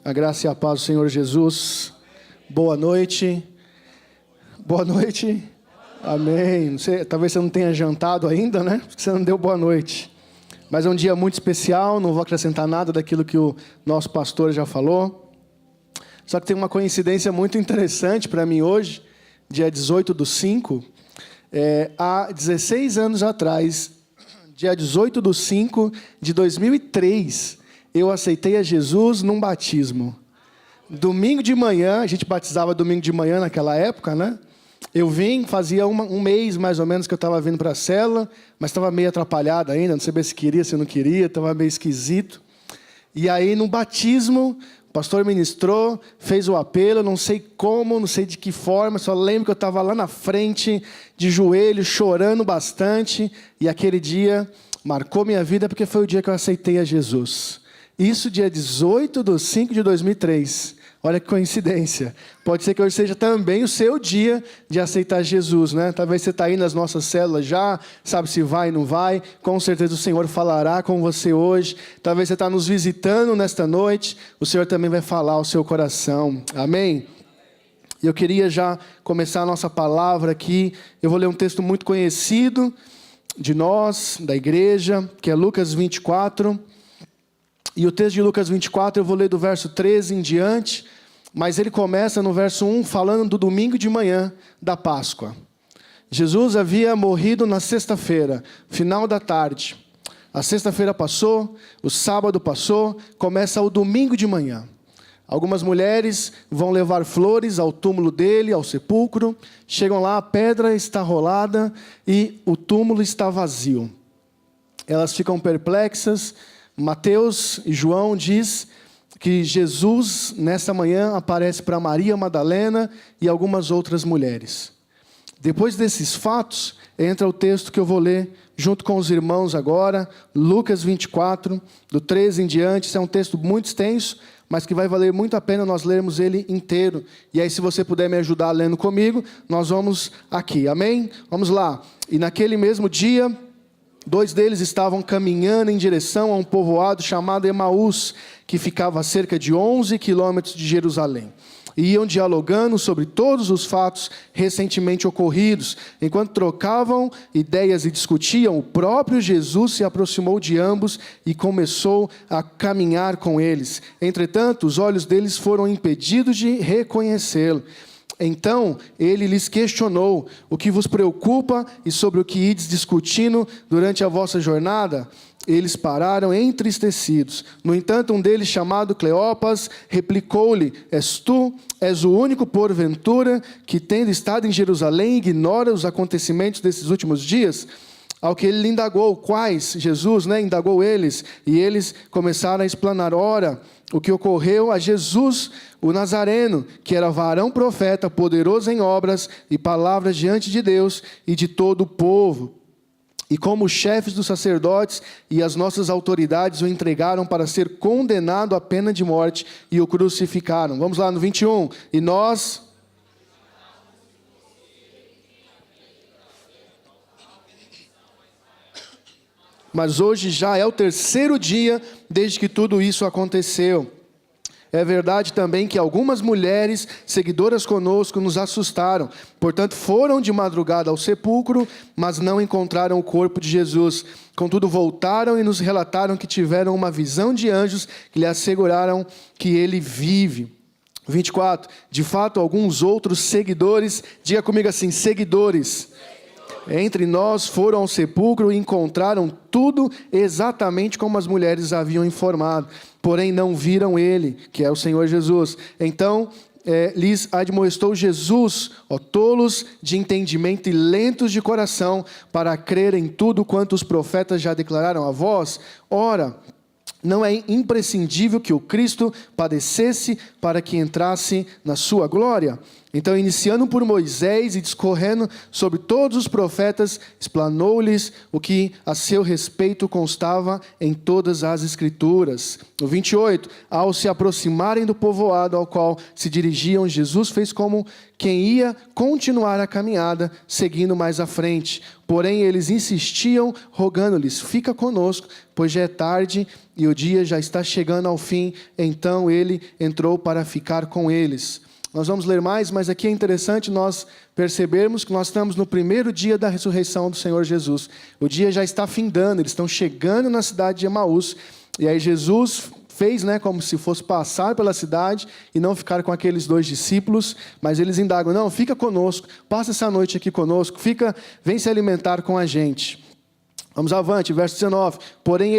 A graça e a paz do Senhor Jesus. Boa noite. Boa noite. Amém. Não sei, talvez você não tenha jantado ainda, né? Porque você não deu boa noite. Mas é um dia muito especial, não vou acrescentar nada daquilo que o nosso pastor já falou. Só que tem uma coincidência muito interessante para mim hoje, dia 18/5. Há 16 anos atrás, dia 18/5 de 2003, eu aceitei a Jesus num batismo. Domingo de manhã, a gente batizava domingo de manhã naquela época, né? Eu vim, fazia um mês mais ou menos que eu estava vindo para a célula, mas estava meio atrapalhado ainda, não sabia se queria, se não queria, estava meio esquisito. E aí no batismo, o pastor ministrou, fez o apelo, não sei como, não sei de que forma, só lembro que eu estava lá na frente, de joelho, chorando bastante, e aquele dia marcou minha vida porque foi o dia que eu aceitei a Jesus. Isso dia 18/5 de 2003. Olha que coincidência. Pode ser que hoje seja também o seu dia de aceitar Jesus, né? Talvez você está aí nas nossas células já, sabe se vai ou não vai. Com certeza o Senhor falará com você hoje. Talvez você está nos visitando nesta noite. O Senhor também vai falar ao seu coração. Amém? E eu queria já começar a nossa palavra aqui. Eu vou ler um texto muito conhecido de nós, da igreja, que é Lucas 24. E o texto de Lucas 24, eu vou ler do verso 13 em diante, mas ele começa no verso 1, falando do domingo de manhã da Páscoa. Jesus havia morrido na sexta-feira, final da tarde. A sexta-feira passou, o sábado passou, começa o domingo de manhã. Algumas mulheres vão levar flores ao túmulo dele, ao sepulcro. Chegam lá, a pedra está rolada e o túmulo está vazio. Elas ficam perplexas. Mateus e João diz que Jesus, nessa manhã, aparece para Maria Madalena e algumas outras mulheres. Depois desses fatos, entra o texto que eu vou ler junto com os irmãos agora, Lucas 24, do 13 em diante. Esse é um texto muito extenso, mas que vai valer muito a pena nós lermos ele inteiro. E aí, se você puder me ajudar lendo comigo, nós vamos aqui, amém? Vamos lá. E naquele mesmo dia, 2 deles estavam caminhando em direção a um povoado chamado Emaús, que ficava a cerca de 11 quilômetros de Jerusalém. E iam dialogando sobre todos os fatos recentemente ocorridos. Enquanto trocavam ideias e discutiam, o próprio Jesus se aproximou de ambos e começou a caminhar com eles. Entretanto, os olhos deles foram impedidos de reconhecê-lo. Então ele lhes questionou: o que vos preocupa e sobre o que ides discutindo durante a vossa jornada? Eles pararam entristecidos. No entanto, um deles, chamado Cleopas, replicou-lhe: és o único porventura que, tendo estado em Jerusalém, ignora os acontecimentos desses últimos dias? Ao que ele lhe indagou: quais? Jesus, indagou eles, e eles começaram a explanar. Ora, o que ocorreu a Jesus, o Nazareno, que era varão profeta, poderoso em obras e palavras diante de Deus e de todo o povo. E como os chefes dos sacerdotes e as nossas autoridades o entregaram para ser condenado à pena de morte e o crucificaram. Vamos lá no 21. E nós... Mas hoje já é o 3º dia desde que tudo isso aconteceu. É verdade também que algumas mulheres seguidoras conosco nos assustaram. Portanto, foram de madrugada ao sepulcro, mas não encontraram o corpo de Jesus. Contudo, voltaram e nos relataram que tiveram uma visão de anjos que lhe asseguraram que ele vive. 24. De fato, alguns outros seguidores, diga comigo assim, seguidores, entre nós foram ao sepulcro e encontraram tudo exatamente como as mulheres haviam informado. Porém não viram ele, que é o Senhor Jesus. Então lhes admoestou Jesus: ó tolos de entendimento e lentos de coração, para crer em tudo quanto os profetas já declararam a vós. Ora, não é imprescindível que o Cristo padecesse para que entrasse na sua glória? Então, iniciando por Moisés e discorrendo sobre todos os profetas, explanou-lhes o que a seu respeito constava em todas as Escrituras. No 28, ao se aproximarem do povoado ao qual se dirigiam, Jesus fez como quem ia continuar a caminhada, seguindo mais à frente. Porém, eles insistiam, rogando-lhes: fica conosco, pois já é tarde e o dia já está chegando ao fim. Então ele entrou para ficar com eles. Nós vamos ler mais, mas aqui é interessante nós percebermos que nós estamos no primeiro dia da ressurreição do Senhor Jesus. O dia já está findando, eles estão chegando na cidade de Emaús. E aí Jesus fez, como se fosse passar pela cidade e não ficar com aqueles 2 discípulos, mas eles indagam: não, fica conosco, passa essa noite aqui conosco, vem se alimentar com a gente. Vamos avante, verso 19. Porém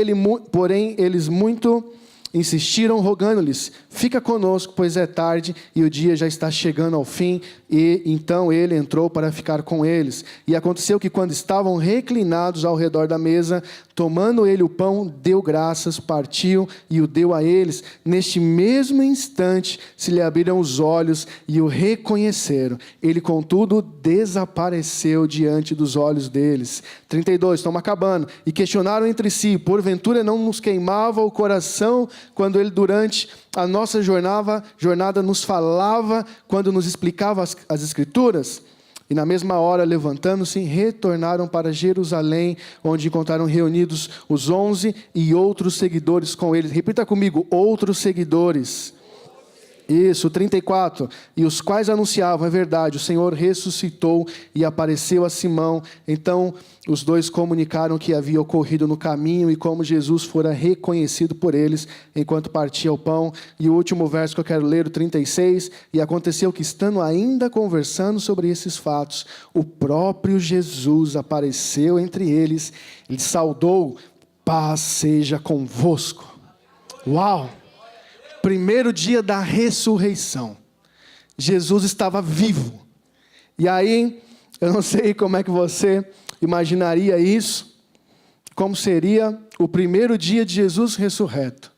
eles muito insistiram, rogando-lhes: fica conosco, pois é tarde e o dia já está chegando ao fim. E então ele entrou para ficar com eles. E aconteceu que, quando estavam reclinados ao redor da mesa, tomando ele o pão, deu graças, partiu e o deu a eles. Neste mesmo instante se lhe abriram os olhos e o reconheceram. Ele, contudo, desapareceu diante dos olhos deles. 32, estamos acabando. E questionaram entre si: porventura não nos queimava o coração quando ele, durante a nossa jornada nos falava, quando nos explicava as Escrituras? E na mesma hora, levantando-se, retornaram para Jerusalém, onde encontraram reunidos os 11 e outros seguidores com eles. Repita comigo: outros seguidores. Isso, 34. E os quais anunciavam: é verdade, o Senhor ressuscitou e apareceu a Simão. Então os 2 comunicaram o que havia ocorrido no caminho e como Jesus fora reconhecido por eles enquanto partia o pão. E o último verso que eu quero ler, o 36. E aconteceu que, estando ainda conversando sobre esses fatos, o próprio Jesus apareceu entre eles e lhes saudou: paz seja convosco. Uau! Primeiro dia da ressurreição, Jesus estava vivo. E aí, eu não sei como é que você imaginaria isso, como seria o primeiro dia de Jesus ressurreto.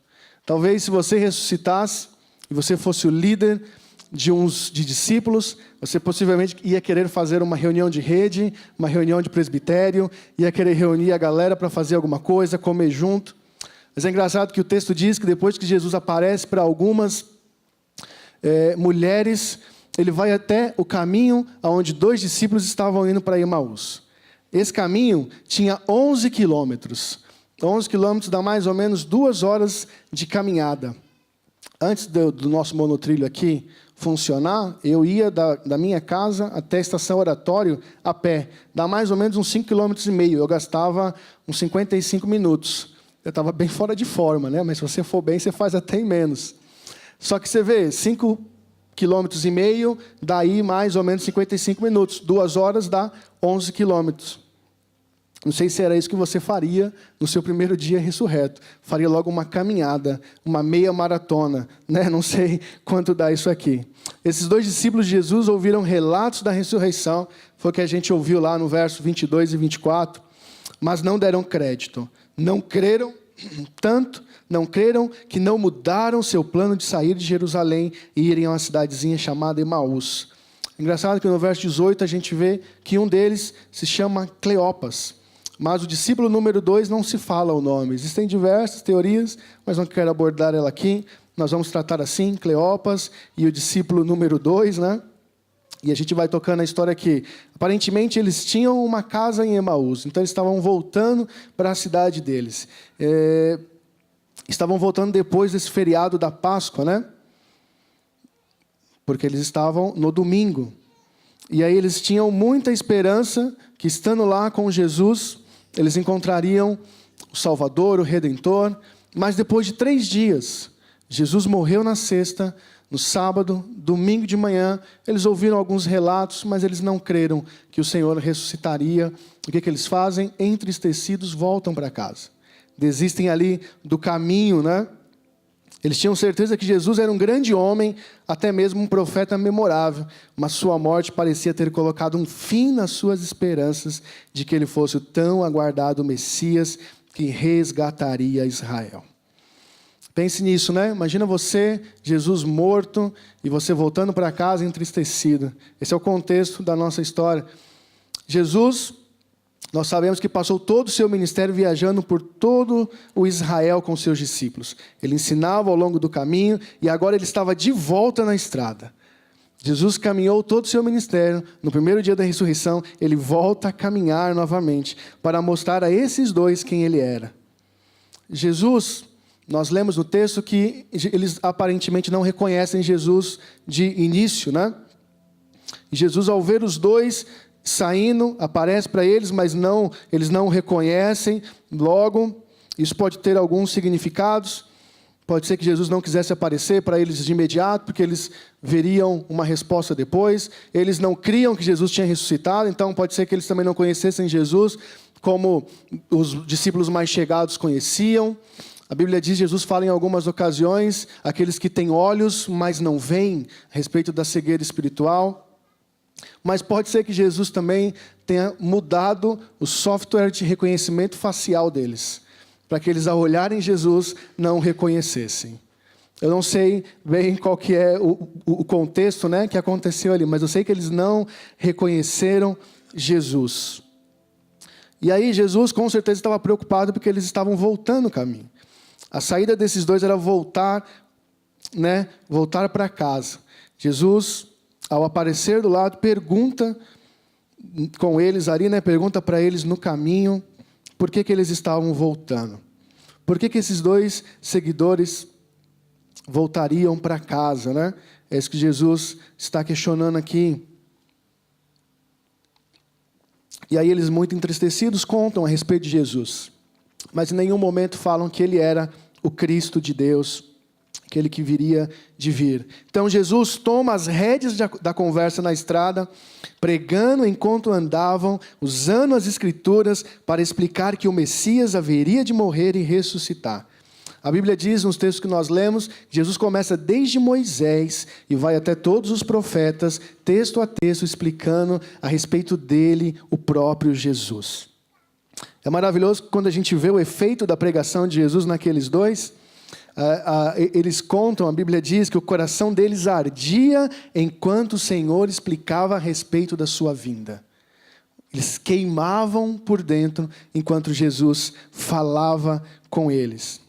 Talvez, se você ressuscitasse e você fosse o líder de discípulos, você possivelmente ia querer fazer uma reunião de rede, uma reunião de presbitério, ia querer reunir a galera para fazer alguma coisa, comer junto. Mas é engraçado que o texto diz que depois que Jesus aparece para algumas mulheres, ele vai até o caminho onde 2 discípulos estavam indo para Emaús. Esse caminho tinha 11 quilômetros. 11 quilômetros dá mais ou menos 2 horas de caminhada. Antes do nosso monotrilho aqui funcionar, eu ia da minha casa até a estação Oratório a pé. Dá mais ou menos uns 5,5 km. Eu gastava uns 55 minutos. Eu estava bem fora de forma, Mas se você for bem, você faz até em menos. Só que você vê, 5,5 km, daí mais ou menos 55 minutos. 2 horas dá 11 quilômetros. Não sei se era isso que você faria no seu primeiro dia ressurreto. Faria logo uma caminhada, uma meia maratona, Não sei quanto dá isso aqui. Esses 2 discípulos de Jesus ouviram relatos da ressurreição. Foi o que a gente ouviu lá no verso 22 e 24. Mas não deram crédito. Não creram que não mudaram seu plano de sair de Jerusalém e irem a uma cidadezinha chamada Emaús. Engraçado que no verso 18 a gente vê que um deles se chama Cleopas. Mas o discípulo número 2 não se fala o nome. Existem diversas teorias, mas não quero abordar ela aqui. Nós vamos tratar assim: Cleopas e o discípulo número 2, E a gente vai tocando a história aqui. Aparentemente, eles tinham uma casa em Emaús. Então, eles estavam voltando para a cidade deles. Estavam voltando depois desse feriado da Páscoa, Porque eles estavam no domingo. E aí eles tinham muita esperança que, estando lá com Jesus, eles encontrariam o Salvador, o Redentor. Mas depois de 3 dias, Jesus morreu na sexta. No sábado, domingo de manhã, eles ouviram alguns relatos, mas eles não creram que o Senhor ressuscitaria. O que eles fazem? Entristecidos, voltam para casa. Desistem ali do caminho, Eles tinham certeza que Jesus era um grande homem, até mesmo um profeta memorável, mas sua morte parecia ter colocado um fim nas suas esperanças de que ele fosse o tão aguardado Messias que resgataria Israel. Pense nisso, Imagina você, Jesus morto, e você voltando para casa entristecido. Esse é o contexto da nossa história. Jesus, nós sabemos que passou todo o seu ministério viajando por todo o Israel com seus discípulos. Ele ensinava ao longo do caminho e agora ele estava de volta na estrada. Jesus caminhou todo o seu ministério. No primeiro dia da ressurreição, ele volta a caminhar novamente para mostrar a esses dois quem ele era. Jesus, nós lemos no texto que eles aparentemente não reconhecem Jesus de início, né? Jesus, ao ver os dois saindo, aparece para eles, mas eles não o reconhecem logo. Isso pode ter alguns significados. Pode ser que Jesus não quisesse aparecer para eles de imediato, porque eles veriam uma resposta depois. Eles não criam que Jesus tinha ressuscitado, então pode ser que eles também não conhecessem Jesus como os discípulos mais chegados conheciam. A Bíblia diz, Jesus fala em algumas ocasiões, aqueles que têm olhos, mas não veem, a respeito da cegueira espiritual. Mas pode ser que Jesus também tenha mudado o software de reconhecimento facial deles, para que eles, ao olharem Jesus, não o reconhecessem. Eu não sei bem qual que é o contexto, né, que aconteceu ali, mas eu sei que eles não reconheceram Jesus. E aí Jesus, com certeza, estava preocupado porque eles estavam voltando o caminho. A saída desses dois era voltar para casa. Jesus, ao aparecer do lado, pergunta com eles ali, pergunta para eles no caminho, por que eles estavam voltando? Por que esses dois seguidores voltariam para casa, né? É isso que Jesus está questionando aqui. E aí eles, muito entristecidos, contam a respeito de Jesus. Mas em nenhum momento falam que ele era o Cristo de Deus, aquele que viria de vir. Então Jesus toma as rédeas da conversa na estrada, pregando enquanto andavam, usando as Escrituras para explicar que o Messias haveria de morrer e ressuscitar. A Bíblia diz, nos textos que nós lemos, que Jesus começa desde Moisés e vai até todos os profetas, texto a texto, explicando a respeito dele, o próprio Jesus. É maravilhoso quando a gente vê o efeito da pregação de Jesus naqueles dois. Eles contam, a Bíblia diz que o coração deles ardia enquanto o Senhor explicava a respeito da sua vinda. Eles queimavam por dentro enquanto Jesus falava com eles.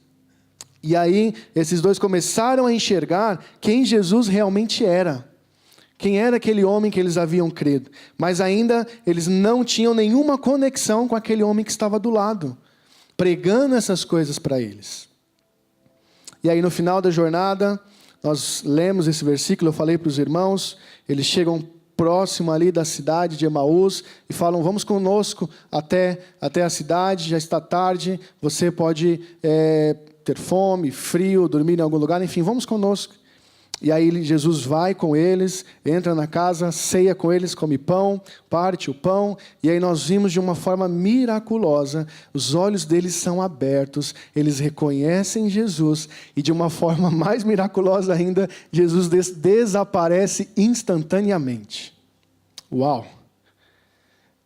E aí, esses dois começaram a enxergar quem Jesus realmente era. Quem era aquele homem que eles haviam crido. Mas ainda eles não tinham nenhuma conexão com aquele homem que estava do lado, pregando essas coisas para eles. E aí no final da jornada, nós lemos esse versículo, eu falei para os irmãos, eles chegam próximo ali da cidade de Emaús e falam, vamos conosco até a cidade, já está tarde, você pode ter fome, frio, dormir em algum lugar, enfim, vamos conosco. E aí Jesus vai com eles, entra na casa, ceia com eles, come pão, parte o pão. E aí nós vimos de uma forma miraculosa, os olhos deles são abertos, eles reconhecem Jesus. E de uma forma mais miraculosa ainda, Jesus desaparece instantaneamente. Uau!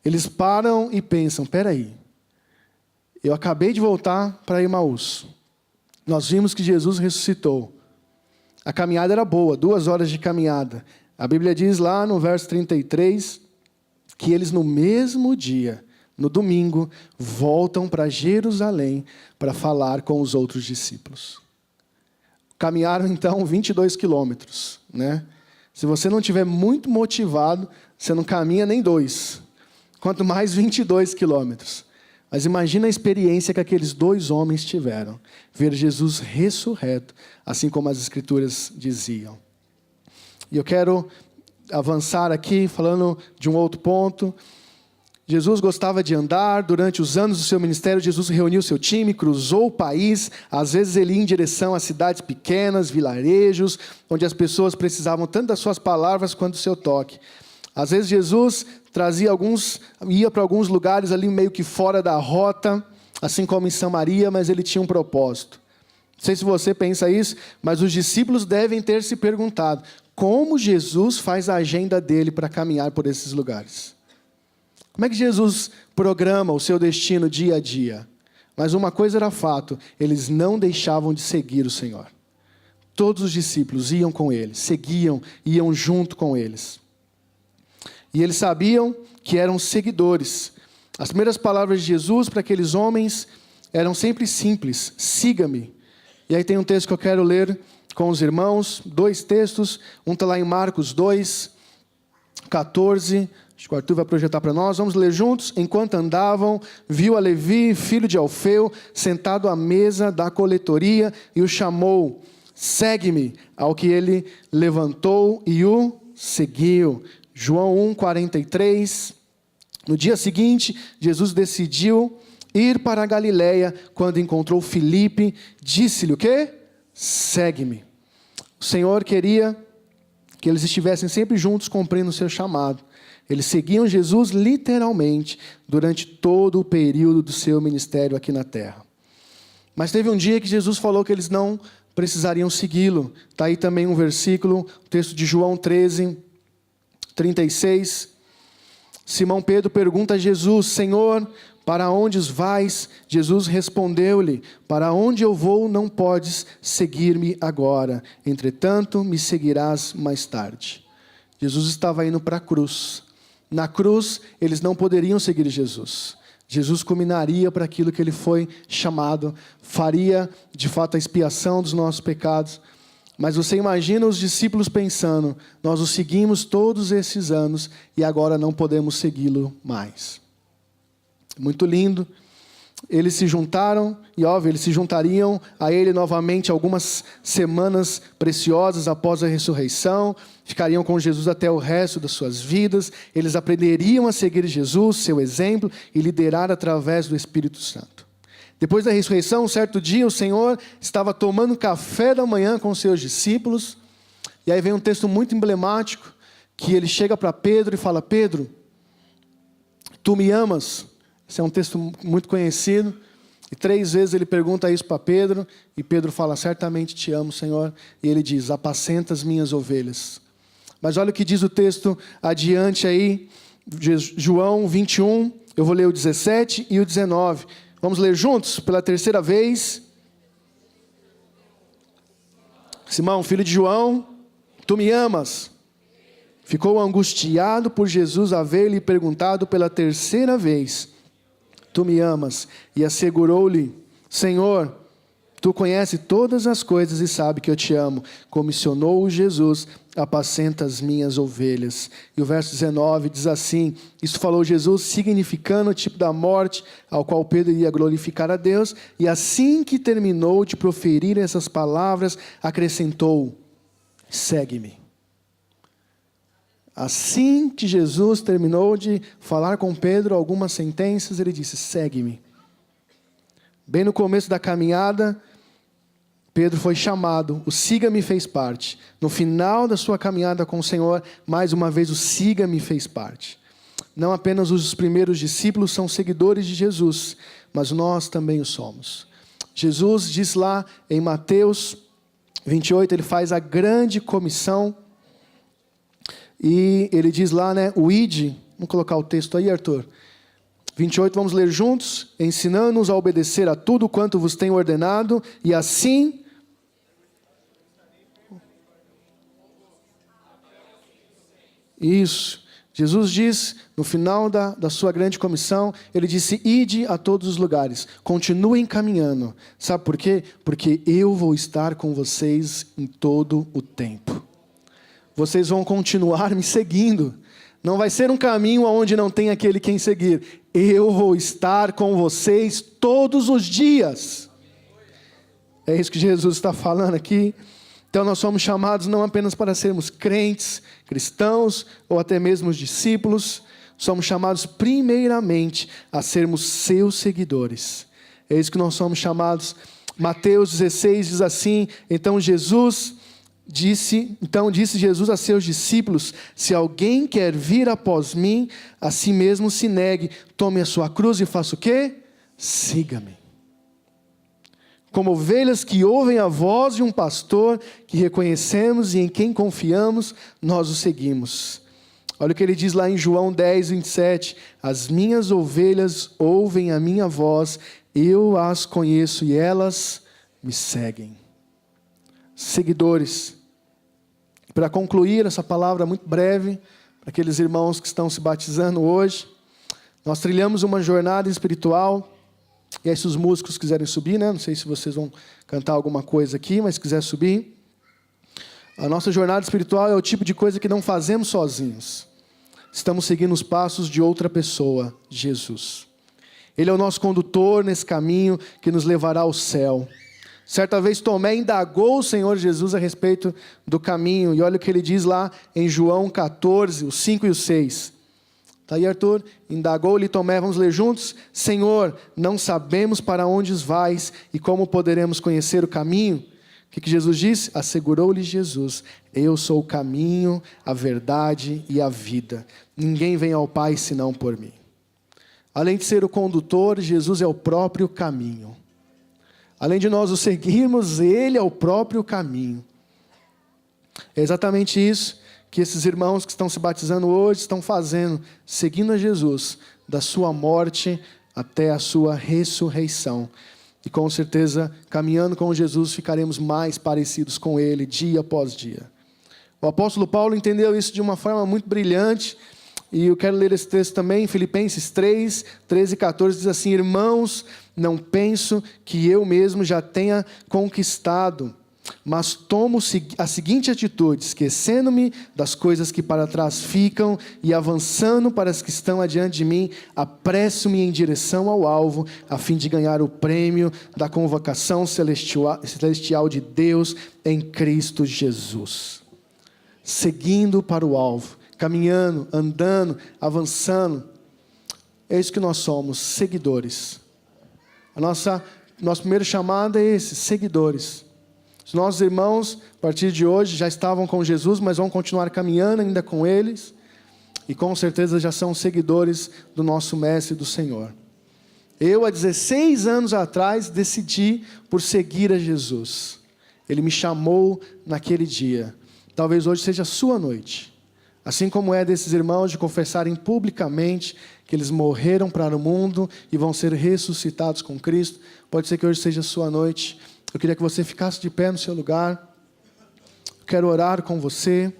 Eles param e pensam, peraí, eu acabei de voltar para Emaús. Nós vimos que Jesus ressuscitou. A caminhada era boa, 2 horas de caminhada. A Bíblia diz lá no verso 33, que eles no mesmo dia, no domingo, voltam para Jerusalém para falar com os outros discípulos. Caminharam então 22 quilômetros, né? Se você não estiver muito motivado, você não caminha nem 2. Quanto mais 22 quilômetros. Mas imagina a experiência que aqueles 2 homens tiveram. Ver Jesus ressurreto, assim como as Escrituras diziam. E eu quero avançar aqui, falando de um outro ponto. Jesus gostava de andar. Durante os anos do seu ministério, Jesus reuniu seu time, cruzou o país. Às vezes ele ia em direção a cidades pequenas, vilarejos, onde as pessoas precisavam tanto das suas palavras quanto do seu toque. Às vezes Jesus ia para alguns lugares ali meio que fora da rota, assim como em Samaria, mas ele tinha um propósito. Não sei se você pensa isso, mas os discípulos devem ter se perguntado, como Jesus faz a agenda dele para caminhar por esses lugares? Como é que Jesus programa o seu destino dia a dia? Mas uma coisa era fato, eles não deixavam de seguir o Senhor. Todos os discípulos iam com ele, seguiam, iam junto com eles. E eles sabiam que eram seguidores. As primeiras palavras de Jesus para aqueles homens eram sempre simples. Siga-me. E aí tem um texto que eu quero ler com os irmãos 2 textos. Um está lá em Marcos 2, 14. Acho que o Arthur vai projetar para nós. Vamos ler juntos. Enquanto andavam, viu a Levi, filho de Alfeu, sentado à mesa da coletoria e o chamou: segue-me. Ao que ele levantou e o seguiu. João 1, 43. No dia seguinte, Jesus decidiu ir para a Galileia. Quando encontrou Filipe, disse-lhe o quê? Segue-me. O Senhor queria que eles estivessem sempre juntos cumprindo o seu chamado. Eles seguiam Jesus literalmente durante todo o período do seu ministério aqui na terra. Mas teve um dia que Jesus falou que eles não precisariam segui-lo. Está aí também um versículo, o texto de João 13, 36. Simão Pedro pergunta a Jesus: Senhor, para onde vais? Jesus respondeu-lhe: para onde eu vou não podes seguir-me agora, entretanto me seguirás mais tarde. Jesus estava indo para a cruz. Na cruz, eles não poderiam seguir Jesus. Jesus culminaria para aquilo que ele foi chamado, faria de fato a expiação dos nossos pecados. Mas você imagina os discípulos pensando: nós o seguimos todos esses anos e agora não podemos segui-lo mais. Muito lindo. Eles se juntaram, e óbvio, eles se juntariam a ele novamente algumas semanas preciosas após a ressurreição, ficariam com Jesus até o resto das suas vidas, eles aprenderiam a seguir Jesus, seu exemplo, e liderar através do Espírito Santo. Depois da ressurreição, um certo dia, o Senhor estava tomando café da manhã com os seus discípulos, e aí vem um texto muito emblemático, que ele chega para Pedro e fala: Pedro, tu me amas? Esse é um texto muito conhecido. E 3 vezes ele pergunta isso para Pedro. E Pedro fala: certamente te amo, Senhor. E ele diz: apacenta as minhas ovelhas. Mas olha o que diz o texto adiante aí. João 21. Eu vou ler o 17 e o 19. Vamos ler juntos pela 3ª vez. Simão, filho de João, tu me amas? Ficou angustiado por Jesus haver-lhe perguntado pela 3ª vez: tu me amas? E assegurou-lhe: Senhor, tu conheces todas as coisas e sabe que eu te amo. Comissionou-o Jesus: apacenta as minhas ovelhas. E o verso 19 diz assim: isso falou Jesus, significando o tipo da morte ao qual Pedro iria glorificar a Deus. E assim que terminou de proferir essas palavras, acrescentou: segue-me. Assim que Jesus terminou de falar com Pedro algumas sentenças, ele disse: segue-me. Bem no começo da caminhada, Pedro foi chamado, o siga-me fez parte. No final da sua caminhada com o Senhor, mais uma vez o siga-me fez parte. Não apenas os primeiros discípulos são seguidores de Jesus, mas nós também o somos. Jesus diz lá em Mateus 28, ele faz a grande comissão. E ele diz lá, o ide, vamos colocar o texto aí, Arthur. 28, vamos ler juntos. Ensinando-nos a obedecer a tudo quanto vos tenho ordenado, e assim... Isso. Jesus diz, no final da sua grande comissão, ele disse: ide a todos os lugares, continuem caminhando. Sabe por quê? Porque eu vou estar com vocês em todo o tempo. Vocês vão continuar me seguindo. Não vai ser um caminho onde não tem aquele quem seguir. Eu vou estar com vocês todos os dias. É isso que Jesus está falando aqui. Então nós somos chamados não apenas para sermos crentes, cristãos, ou até mesmo discípulos. Somos chamados primeiramente a sermos seus seguidores. É isso que nós somos chamados. Mateus 16 diz assim: então disse Jesus a seus discípulos: se alguém quer vir após mim, a si mesmo se negue, tome a sua cruz e faça o quê? Siga-me. Como ovelhas que ouvem a voz de um pastor, que reconhecemos e em quem confiamos, nós o seguimos. Olha o que ele diz lá em João 10, 27. As minhas ovelhas ouvem a minha voz, eu as conheço e elas me seguem. Seguidores. Para concluir essa palavra muito breve, para aqueles irmãos que estão se batizando hoje, nós trilhamos uma jornada espiritual. E aí, se os músicos quiserem subir, não sei se vocês vão cantar alguma coisa aqui, mas se quiser subir. A nossa jornada espiritual é o tipo de coisa que não fazemos sozinhos. Estamos seguindo os passos de outra pessoa, Jesus. Ele é o nosso condutor nesse caminho que nos levará ao céu. Certa vez Tomé indagou o Senhor Jesus a respeito do caminho. E olha o que ele diz lá em João 14, os 5 e os 6. Está aí, Arthur? Indagou-lhe Tomé, vamos ler juntos? Senhor, não sabemos para onde vais e como poderemos conhecer o caminho? O que Jesus disse? Assegurou-lhe Jesus, eu sou o caminho, a verdade e a vida. Ninguém vem ao Pai senão por mim. Além de ser o condutor, Jesus é o próprio caminho. Além de nós o seguirmos, Ele é o próprio caminho. É exatamente isso que esses irmãos que estão se batizando hoje estão fazendo, seguindo a Jesus, da sua morte até a sua ressurreição. E com certeza, caminhando com Jesus, ficaremos mais parecidos com Ele, dia após dia. O apóstolo Paulo entendeu isso de uma forma muito brilhante, e eu quero ler esse texto também, em Filipenses 3, 13 e 14, diz assim: irmãos, não penso que eu mesmo já tenha conquistado, mas tomo a seguinte atitude, esquecendo-me das coisas que para trás ficam e avançando para as que estão adiante de mim, apresso-me em direção ao alvo, a fim de ganhar o prêmio da convocação celestial de Deus em Cristo Jesus. Seguindo para o alvo, caminhando, andando, avançando, é isso que nós somos, seguidores. Nosso primeiro chamado é esse, seguidores. Os nossos irmãos, a partir de hoje, já estavam com Jesus, mas vão continuar caminhando ainda com eles. E com certeza já são seguidores do nosso Mestre e do Senhor. Eu, há 16 anos atrás, decidi por seguir a Jesus. Ele me chamou naquele dia. Talvez hoje seja a sua noite. Assim como é desses irmãos de confessarem publicamente que eles morreram para o mundo e vão ser ressuscitados com Cristo, pode ser que hoje seja a sua noite. Eu queria que você ficasse de pé no seu lugar. Eu quero orar com você.